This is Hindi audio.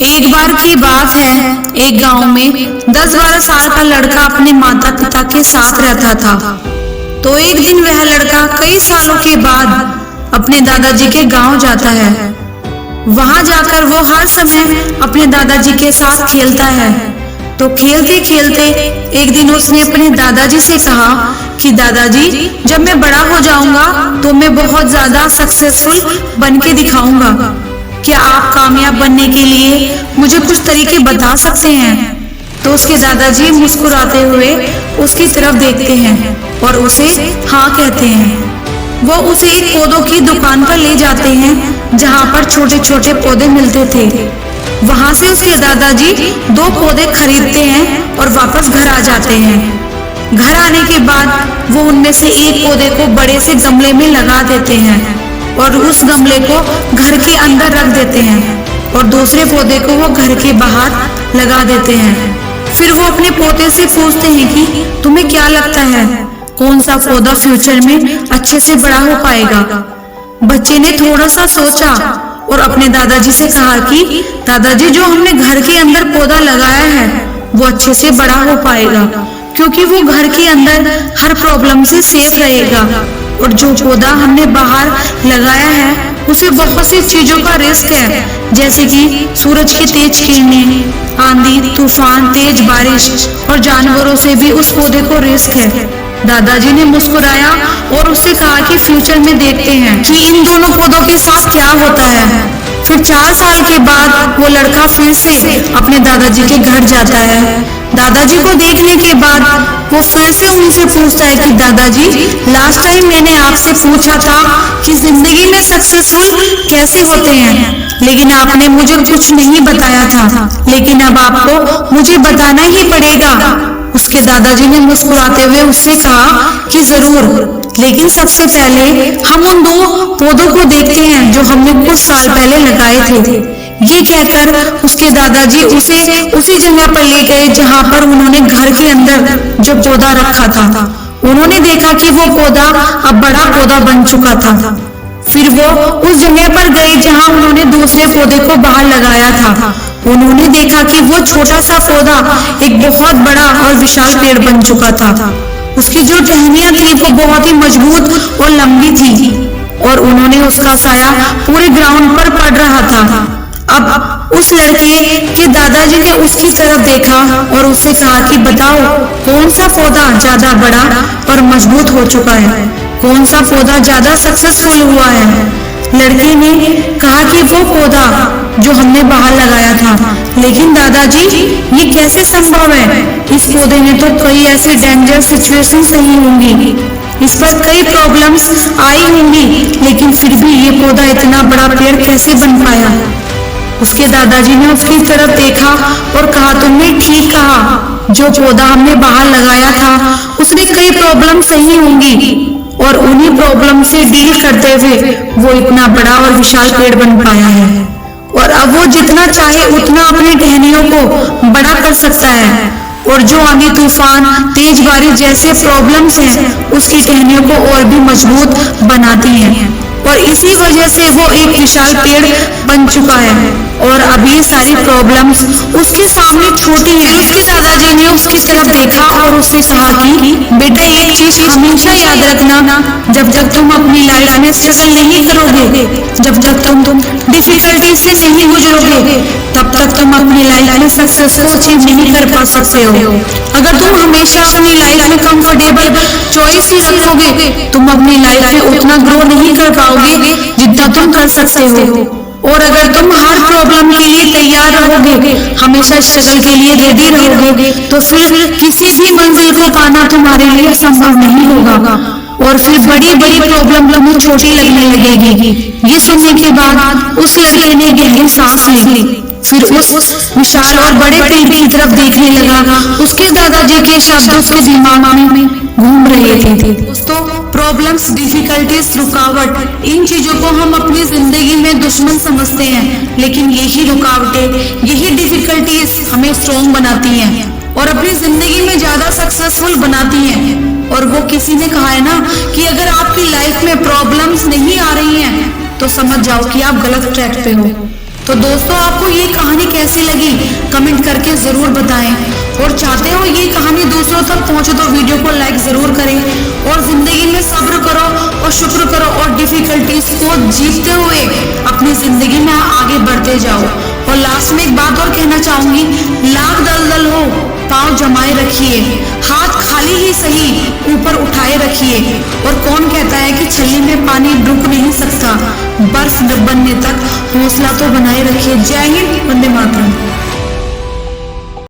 एक बार की बात है, एक गांव में 10-12 साल का लड़का अपने माता पिता के साथ रहता था। तो एक दिन वह लड़का कई सालों के बाद अपने दादाजी के गांव जाता है। वहां जाकर वो हर समय अपने दादाजी के साथ खेलता है। तो खेलते खेलते एक दिन उसने अपने दादाजी से कहा कि दादाजी, जब मैं बड़ा हो जाऊंगा तो मैं बहुत ज्यादा सक्सेसफुल बन के दिखाऊंगा। क्या आप कामयाब बनने के लिए मुझे कुछ तरीके बता सकते हैं? तो उसके दादाजी मुस्कुराते हुए उसकी तरफ देखते हैं और उसे हाँ कहते हैं। वो उसे एक पौधों की दुकान पर ले जाते हैं जहाँ पर छोटे छोटे पौधे मिलते थे। वहाँ से उसके दादाजी 2 पौधे खरीदते हैं और वापस घर आ जाते हैं। घर आने के बाद वो उनमें से एक पौधे को बड़े से गमले में लगा देते हैं और उस गमले को घर के अंदर रख देते हैं और दूसरे पौधे को वो घर के बाहर लगा देते हैं। फिर वो अपने पोते से पूछते हैं कि तुम्हें क्या लगता है, कौन सा पौधा फ्यूचर में अच्छे से बड़ा हो पाएगा? बच्चे ने थोड़ा सा सोचा और अपने दादाजी से कहा कि दादाजी, जो हमने घर के अंदर पौधा लगाया है वो अच्छे से बड़ा हो पाएगा, क्योंकि वो घर के अंदर हर प्रॉब्लम से सेफ रहेगा। और जो पौधा हमने बाहर लगाया है उसे बहुत सी चीजों का रिस्क है, जैसे कि सूरज की तेज किरणें, आंधी तूफान, तेज बारिश और जानवरों से भी उस पौधे को रिस्क है। दादाजी ने मुस्कुराया और उससे कहा कि फ्यूचर में देखते हैं कि इन दोनों पौधों के साथ क्या होता है। फिर 4 साल के बाद वो लड़का फिर से अपने दादाजी के घर जाता है। दादाजी को देखने के बाद वो फिर से उनसे पूछता है कि दादाजी, लास्ट टाइम मैंने आपसे पूछा था कि जिंदगी में सक्सेसफुल कैसे होते हैं, लेकिन आपने मुझे कुछ नहीं बताया था, लेकिन अब आपको मुझे बताना ही पड़ेगा। उसके दादाजी ने मुस्कुराते हुए उससे कहा कि जरूर, लेकिन सबसे पहले हम उन 2 पौधों को देखते हैं जो हमने कुछ साल पहले लगाए थे। ये कहकर उसके दादाजी उसे उसी जगह पर ले गए जहाँ पर उन्होंने घर के अंदर जो पौधा रखा था। उन्होंने देखा कि वो पौधा अब बड़ा पौधा बन चुका था। फिर वो उस जगह पर गए जहाँ उन्होंने दूसरे पौधे को बाहर लगाया था। उन्होंने देखा कि वो छोटा सा पौधा एक बहुत बड़ा और विशाल पेड़ बन चुका था। उसकी जो टहनियां थी वो बहुत ही मजबूत और लंबी थी और उन्होंने उसका साया पूरे ग्राउंड पर पड़ रहा था। अब उस लड़के के दादाजी ने उसकी तरफ देखा और उससे कहा कि बताओ, कौन सा पौधा ज्यादा बड़ा और मजबूत हो चुका है, कौन सा पौधा ज्यादा सक्सेसफुल हुआ है? लड़के ने कहा कि वो पौधा जो हमने बाहर लगाया था। लेकिन दादाजी, ये कैसे संभव है? इस पौधे में तो कई ऐसी डेंजर सिचुएशन सही होंगी, इस पर कई प्रॉब्लम्स आई होंगी, लेकिन फिर भी ये पौधा इतना बड़ा पेड़ कैसे बन पाया? उसके दादाजी ने उसकी तरफ देखा और कहा, तुमने ठीक कहा, जो पौधा हमने बाहर लगाया था उसमें कई प्रॉब्लम सही होंगी और उन्हीं प्रॉब्लम से डील करते हुए वो इतना बड़ा और विशाल पेड़ बन पाया है। और अब वो जितना चाहे उतना अपनी टहनियों को बड़ा कर सकता है और जो आंधी तूफान, तेज बारिश जैसे प्रॉब्लम्स हैं उसकी टहनियों को और भी मजबूत बनाती हैं और इसी वजह से वो एक विशाल पेड़ बन चुका है और अब ये सारी प्रॉब्लम्स उसके सामने छोटी हैं। उसके दादाजी ने उसकी तरफ देखा और उससे कहा कि बेटा, एक चीज हमेशा याद रखना, जब तक तुम अपनी लाइफ में स्ट्रगल नहीं करोगे, जब तक तुम डिफिकल्टी से नहीं गुजरोगे, तब तक तुम अपनी लाइफ में सक्सेस को अचीव नहीं कर पा सकते हो। अगर तुम हमेशा अपनी लाइफ में कंफर्टेबल चॉइस ही रखोगे, तुम अपनी लाइफ में उतना ग्रो नहीं कर पाओगे जितना तुम कर सकते हो। और अगर तुम हर प्रॉब्लम के लिए तैयार रहोगे, हमेशा स्ट्रगल के लिए रेडी रहोगे, तो फिर किसी भी मंजिल को पाना तुम्हारे लिए संभव नहीं होगा और फिर बड़ी बड़ी प्रॉब्लम तुम्हें छोटी लगने लगेगी। ये सुनने के बाद उस लड़के ने गहरी सांस ली, फिर उस विशाल और बड़े पेड़ की तरफ देखने लगा। उसके दादाजी के शब्द उसके दिमाग में घूम रहे थे। दोस्तों, प्रॉब्लम्स, डिफिकल्टीज, रुकावट, इन चीजों को हम अपनी जिंदगी में दुश्मन समझते हैं, लेकिन यही रुकावटें, यही डिफिकल्टीज हमें स्ट्रॉन्ग बनाती हैं और अपनी जिंदगी में ज्यादा सक्सेसफुल बनाती हैं। और वो किसी ने कहा है ना कि अगर आपकी लाइफ में प्रॉब्लम्स नहीं आ रही हैं तो समझ जाओ कि आप गलत ट्रैक पे हो। तो दोस्तों, आपको ये कहानी कैसी लगी कमेंट करके जरूर बताएं। और चाहते हो ये कहानी दूसरों तक पहुंचे तो वीडियो को लाइक जरूर करें। और जिंदगी में सब्र करो और शुक्र करो और डिफिकल्टीज को जीतते हुए अपनी जिंदगी में आगे बढ़ते जाओ। और लास्ट में एक बात और कहना चाहूंगी, लाख दलदल हो पांव जमाए रखिए, हाथ खाली ही सही ऊपर उठाए रखिए। और कौन कहता है कि छल्ली में पानी रुक नहीं सकता, बर्फ बनने तक हौसला तो बनाए रखिए। जय हिंद, वंदे मातरम।